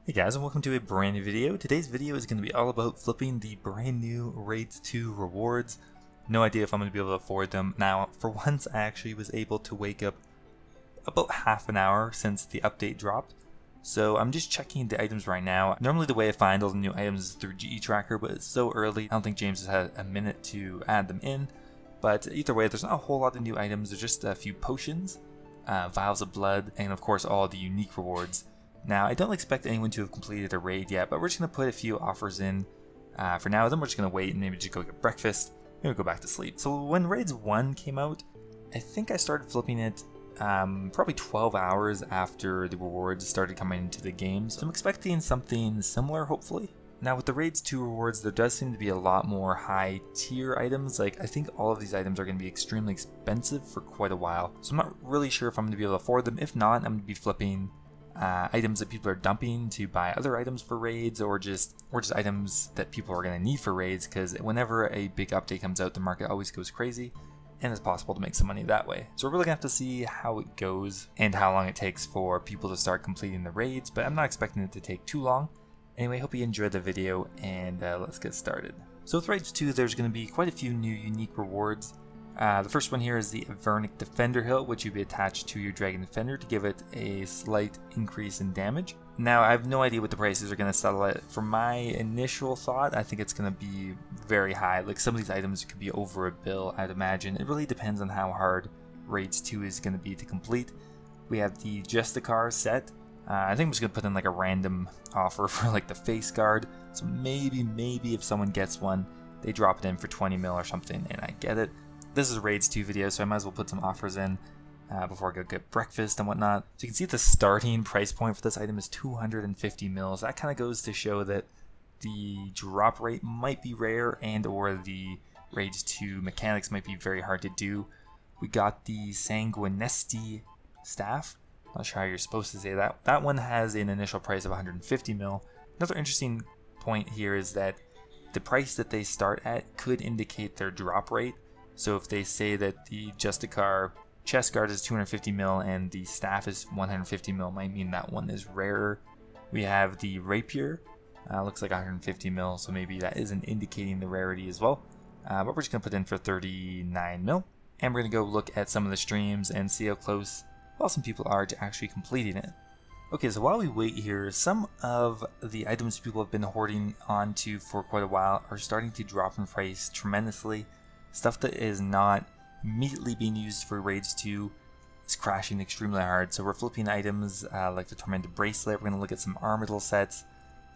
Hey guys, and welcome to a brand new video. Today's video is going to be all about flipping the brand new Raids 2 rewards. No idea if I'm going to be able to afford them. Now, for once, I actually was able to wake up about half an hour since the update dropped. So I'm just checking the items right now. Normally the way I find all the new items is through GE Tracker, but it's so early, I don't think James has had a minute to add them in. But either way, there's not a whole lot of new items. There's just a few potions, vials of blood, and of course all the unique rewards. Now, I don't expect anyone to have completed a raid yet, but we're just going to put a few offers in for now. Then we're just going to wait and maybe just go get breakfast, maybe go back to sleep. So when Raids 1 came out, I think I started flipping it probably 12 hours after the rewards started coming into the game. So I'm expecting something similar, hopefully. Now with the Raids 2 rewards, there does seem to be a lot more high tier items. Like, I think all of these items are going to be extremely expensive for quite a while. So I'm not really sure if I'm going to be able to afford them. If not, I'm going to be flipping items that people are dumping to buy other items for raids, or just items that people are going to need for raids, because whenever a big update comes out, the market always goes crazy, and it's possible to make some money that way. So we're really going to have to see how it goes and how long it takes for people to start completing the raids, but I'm not expecting it to take too long. Anyway, hope you enjoyed the video, and let's get started. So with Raids 2, there's going to be quite a few new unique rewards. The first one here is the Vernic Defender Hilt, which will be attached to your Dragon Defender to give it a slight increase in damage. Now, I have no idea what the prices are going to settle at. For my initial thought, I think it's going to be very high. Like, some of these items could be over $1, I'd imagine. It really depends on how hard Raids 2 is going to be to complete. We have the Justicar set. I think I'm just going to put in like a random offer for like the face guard. So maybe if someone gets one, they drop it in for 20 mil or something, and I get it. This is a Raids 2 video, so I might as well put some offers in before I go get breakfast and whatnot. So you can see the starting price point for this item is 250 mils. That kind of goes to show that the drop rate might be rare, and or the Raids 2 mechanics might be very hard to do. We got the Sanguinesti staff. Not sure how you're supposed to say that. That one has an initial price of 150 mil. Another interesting point here is that the price that they start at could indicate their drop rate. So if they say that the Justicar chest guard is 250 mil and the staff is 150 mil, might mean that one is rarer. We have the Rapier, looks like 150 mil, so maybe that isn't indicating the rarity as well. But we're just going to put in for 39 mil. And we're going to go look at some of the streams and see how close some people are to actually completing it. Okay, so while we wait here, some of the items people have been hoarding onto for quite a while are starting to drop in price tremendously. Stuff that is not immediately being used for Raids 2 is crashing extremely hard. So we're flipping items like the Tormented Bracelet. We're going to look at some Armadillo sets.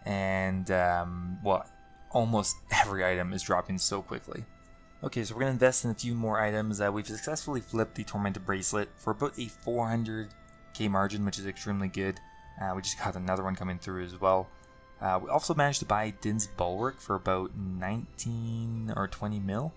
And, almost every item is dropping so quickly. Okay, so we're going to invest in a few more items. We've successfully flipped the Tormented Bracelet for about a 400k margin, which is extremely good. We just got another one coming through as well. We also managed to buy Din's Bulwark for about 19 or 20 mil.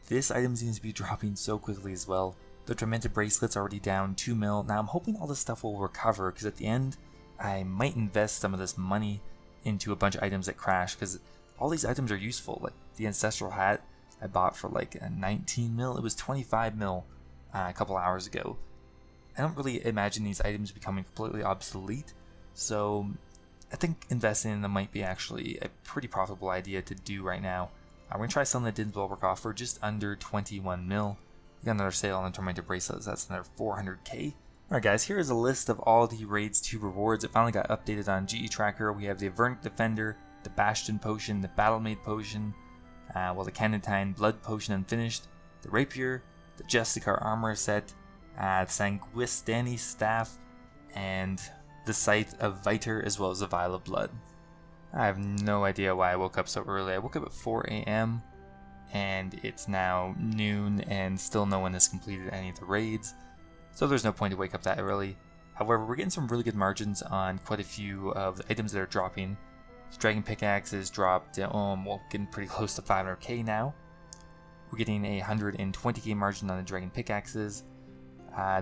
This item seems to be dropping so quickly as well. The Tormented Bracelet's already down 2 mil. Now I'm hoping all this stuff will recover, because at the end I might invest some of this money into a bunch of items that crash, because all these items are useful. Like the Ancestral Hat I bought for like a 19 mil. It was 25 mil a couple hours ago. I don't really imagine these items becoming completely obsolete, so I think investing in them might be actually a pretty profitable idea to do right now. We're going to try selling the Din's Bulwark off for just under 21 mil. We got another sale on the Tormented Bracelets, that's another 400k. Alright guys, here is a list of all the Raids 2 rewards. It finally got updated on GE Tracker. We have the Vernic Defender, the Bastion Potion, the Battlemaid Potion, the Candentine Blood Potion Unfinished, the Rapier, the Justicar Armor Set, Sanguinesti Staff, and the Scythe of Viter, as well as the Vial of Blood. I have no idea why I woke up so early. I woke up at 4 a.m. and it's now noon and still no one has completed any of the raids, so there's no point to wake up that early. However, we're getting some really good margins on quite a few of the items that are dropping. The Dragon Pickaxe is dropped, getting pretty close to 500k now. We're getting a 120k margin on the Dragon Pickaxes.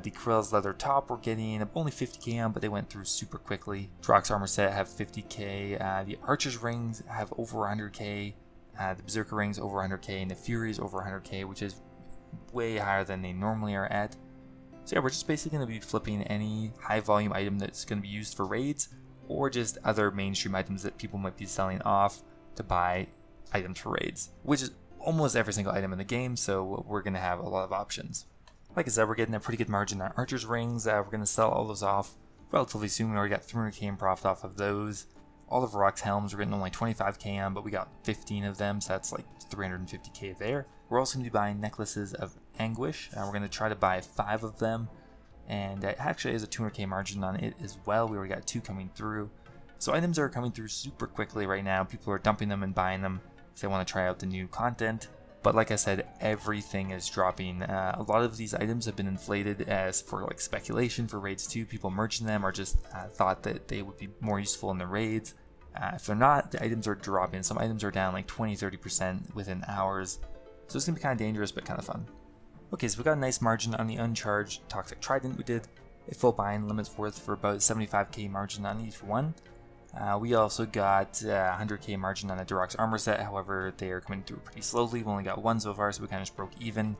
The Krill's Leather Top we're getting only 50k on, but they went through super quickly. Drox Armor Set have 50k. The Archer's Rings have over 100k. The Berserker Rings over 100k, and the Furies over 100k, which is way higher than they normally are at. So yeah, we're just basically going to be flipping any high volume item that's going to be used for raids, or just other mainstream items that people might be selling off to buy items for raids, which is almost every single item in the game, so we're going to have a lot of options. Like I said, we're getting a pretty good margin on Archer's Rings. We're going to sell all those off relatively soon. We already got 300k in profit off of those. All of Rock's helms we're getting only 25k on, but we got 15 of them, so that's like 350k there. We're also going to be buying Necklaces of Anguish. We're going to try to buy 5 of them, and it actually has a 200k margin on it as well. We already got 2 coming through. So items are coming through super quickly right now. People are dumping them and buying them because they want to try out the new content. But like I said, everything is dropping. A lot of these items have been inflated as for like speculation for raids 2. People merging them or just thought that they would be more useful in the raids. If they're not, the items are dropping. Some items are down like 20-30% within hours. So it's going to be kind of dangerous, but kind of fun. Okay, so we got a nice margin on the uncharged Toxic Trident. We did a full buying limits worth for about 75k margin on each one. We also got 100k margin on a Durox armor set, however they are coming through pretty slowly. We only got 1 so far, so we kind of just broke even.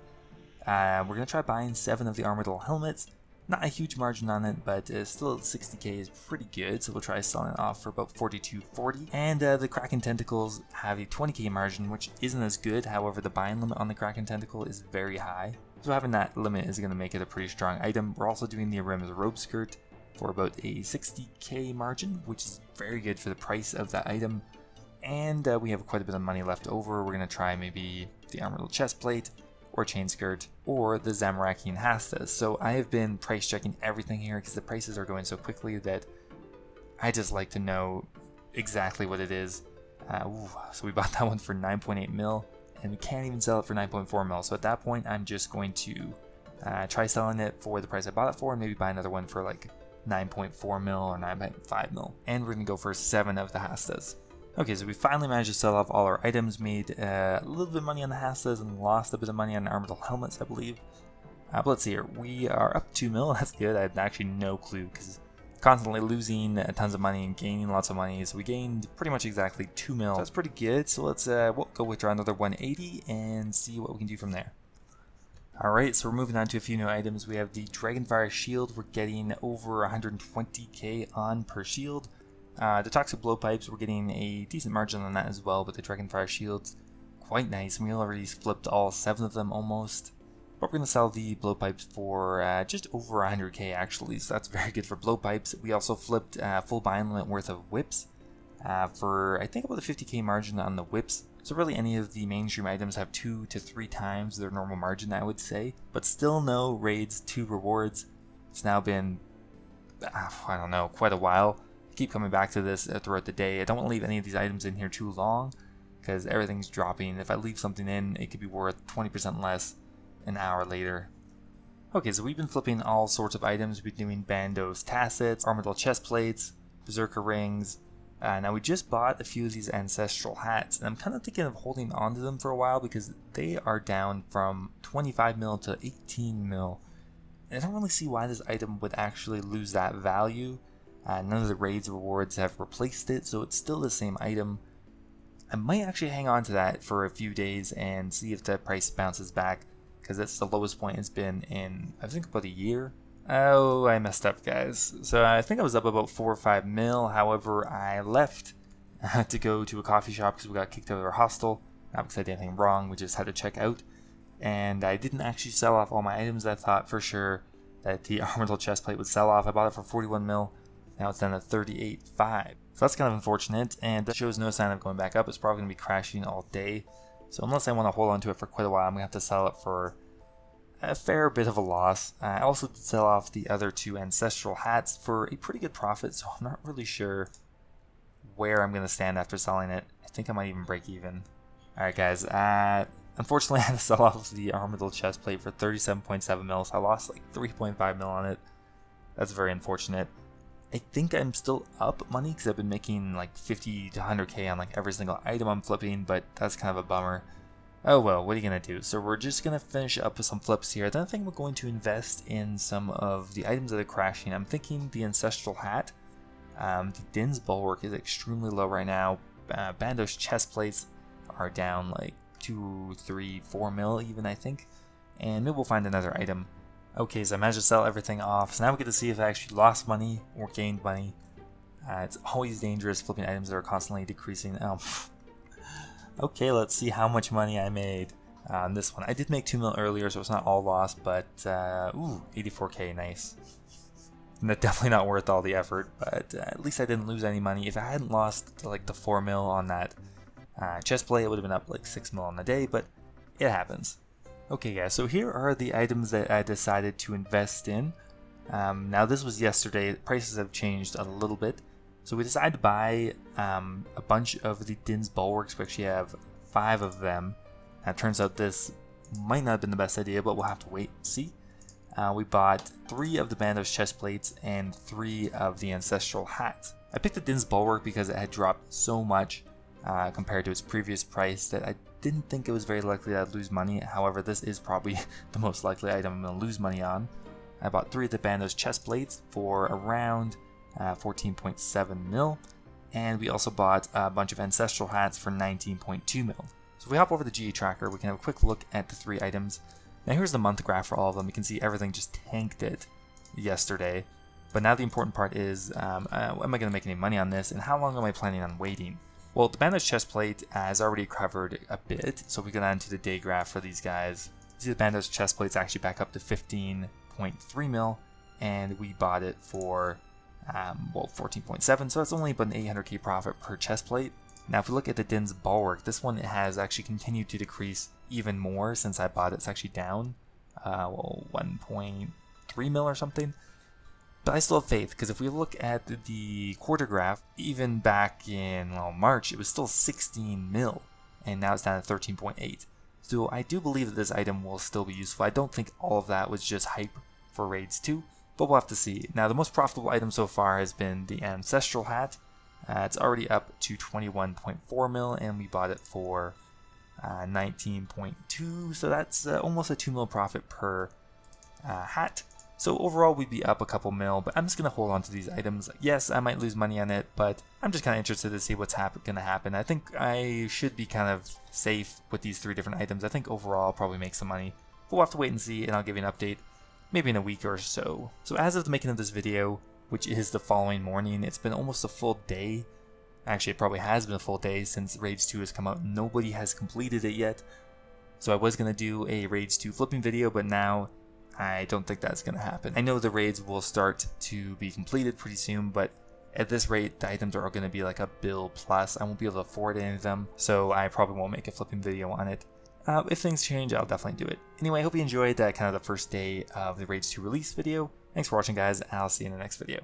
We're going to try buying 7 of the armored helmets. Not a huge margin on it, but still 60k is pretty good, so we'll try selling it off for about 42.40. And the Kraken Tentacles have a 20k margin, which isn't as good, however the buying limit on the Kraken Tentacle is very high. So having that limit is going to make it a pretty strong item. We're also doing the Arim's Robe Skirt for about a 60k margin, which is very good for the price of that item. And we have quite a bit of money left over. We're going to try maybe the Armored Chest Plate, or Chain Skirt, or the Zamorakian Hastas. So I have been price checking everything here because the prices are going so quickly that I just like to know exactly what it is. So we bought that one for 9.8 mil, and we can't even sell it for 9.4 mil. So at that point, I'm just going to try selling it for the price I bought it for, and maybe buy another one for like 9.4 mil or 9.5 mil. And we're going to go for 7 of the Hastas. Okay, so we finally managed to sell off all our items, made a little bit of money on the Hastas, and lost a bit of money on the Armored Helmets, I believe. But let's see here. We are up 2 mil. That's good. I had actually no clue because constantly losing tons of money and gaining lots of money. So we gained pretty much exactly 2 mil. So that's pretty good. So let's we'll go withdraw another 180 and see what we can do from there. Alright, so we're moving on to a few new items. We have the Dragonfire Shield. We're getting over 120k on per shield. The Toxic Blowpipes, we're getting a decent margin on that as well, but the Dragonfire Shield's quite nice. We already flipped all 7 of them almost. But we're going to sell the Blowpipes for just over 100k actually, so that's very good for Blowpipes. We also flipped full buying limit worth of Whips for I think about a 50k margin on the Whips. So really any of the mainstream items have 2 to 3 times their normal margin, I would say. But still no raids 2 rewards. It's now been, I don't know, quite a while. Keep coming back to this throughout the day. I don't want to leave any of these items in here too long because everything's dropping. If I leave something in, it could be worth 20% less an hour later. Okay, so we've been flipping all sorts of items. We've been doing Bandos Tassets, Armored Chest Plates, Berserker Rings. Now we just bought a few of these Ancestral Hats, and I'm kind of thinking of holding on to them for a while because they are down from 25 mil to 18 mil. And I don't really see why this item would actually lose that value. None of the raids rewards have replaced it, so it's still the same item. I might actually hang on to that for a few days and see if the price bounces back, because that's the lowest point it's been in, I think, about a year. Oh, I messed up, guys. So I think I was up about 4 or 5 mil. However, I left to go to a coffee shop because we got kicked out of our hostel. Not because I did anything wrong, we just had to check out. And I didn't actually sell off all my items. I thought for sure that the Armored Chest Plate would sell off. I bought it for 41 mil. Now it's down to 38.5. So that's kind of unfortunate, and that shows no sign of going back up. It's probably going to be crashing all day. So unless I want to hold on to it for quite a while, I'm going to have to sell it for a fair bit of a loss. I also did sell off the other 2 Ancestral Hats for a pretty good profit, so I'm not really sure where I'm going to stand after selling it. I think I might even break even. Alright guys, unfortunately I had to sell off the Armored Chest Plate for 37.7 mil, so I lost like 3.5 mil on it. That's very unfortunate. I think I'm still up money because I've been making like 50 to 100k on like every single item I'm flipping, but that's kind of a bummer. Oh well, what are you going to do? So we're just going to finish up with some flips here. Then I think we're going to invest in some of the items that are crashing. I'm thinking the Ancestral Hat. The Din's Bulwark is extremely low right now. Bandos Chest Plates are down like 2, 3, 4 mil even, I think. And maybe we'll find another item. Okay, so I managed to sell everything off. So now we get to see if I actually lost money or gained money. It's always dangerous flipping items that are constantly decreasing. Okay, let's see how much money I made on this one. I did make 2 mil earlier, so it's not all lost, but ooh, 84k, nice. And that's definitely not worth all the effort, but at least I didn't lose any money. If I hadn't lost like the 4 mil on that chest plate, it would have been up like 6 mil on the day, but it happens. Okay guys, so here are the items that I decided to invest in. Now this was yesterday, prices have changed a little bit. So we decided to buy a bunch of the Din's bulwarks. We actually have 5 of them. Now it turns out this might not have been the best idea, but we'll have to wait and see. We bought 3 of the Bandos chest plates and 3 of the Ancestral Hat. I picked the Din's bulwark because it had dropped so much compared to its previous price that I didn't think it was very likely that I'd lose money. However, this is probably the most likely item I'm going to lose money on. I bought 3 of the Bandos chest plates for around 14.7 mil, and we also bought a bunch of Ancestral Hats for 19.2 mil. So if we hop over the GA tracker, we can have a quick look at the 3 items. Now here's the month graph for all of them. You can see everything just tanked it yesterday. But now the important part is, am I going to make any money on this, and how long am I planning on waiting? Well, the Bandos chest plate has already covered a bit, so if we go down to the day graph for these guys, you see the Bandos chest plate's actually back up to 15.3 mil, and we bought it for, well, 14.7, so that's only about an 800k profit per chest plate. Now if we look at the Din's bulwark, this one has actually continued to decrease even more since I bought it. It's actually down, well, 1.3 mil or something. But I still have faith, because if we look at the quarter graph, even back in, well, March, it was still 16 mil, and now it's down to 13.8. So I do believe that this item will still be useful. I don't think all of that was just hype for Raids 2, but we'll have to see. Now the most profitable item so far has been the Ancestral Hat. It's already up to 21.4 mil, and we bought it for 19.2, so that's almost a 2 mil profit per hat. So overall we'd be up a couple mil, but I'm just going to hold on to these items. Yes, I might lose money on it, but I'm just kind of interested to see what's going to happen. I think I should be kind of safe with these 3 different items. I think overall I'll probably make some money. But we'll have to wait and see, and I'll give you an update maybe in a week or so. So as of the making of this video, which is the following morning, it's been almost a full day. Actually, it probably has been a full day since Raids 2 has come out. Nobody has completed it yet. So I was going to do a Raids 2 flipping video, but now I don't think that's going to happen. I know the raids will start to be completed pretty soon, but at this rate, the items are going to be like a bill plus. I won't be able to afford any of them, so I probably won't make a flipping video on it. If things change, I'll definitely do it. Anyway, I hope you enjoyed that kind of the first day of the Raids 2 release video. Thanks for watching, guys. I'll see you in the next video.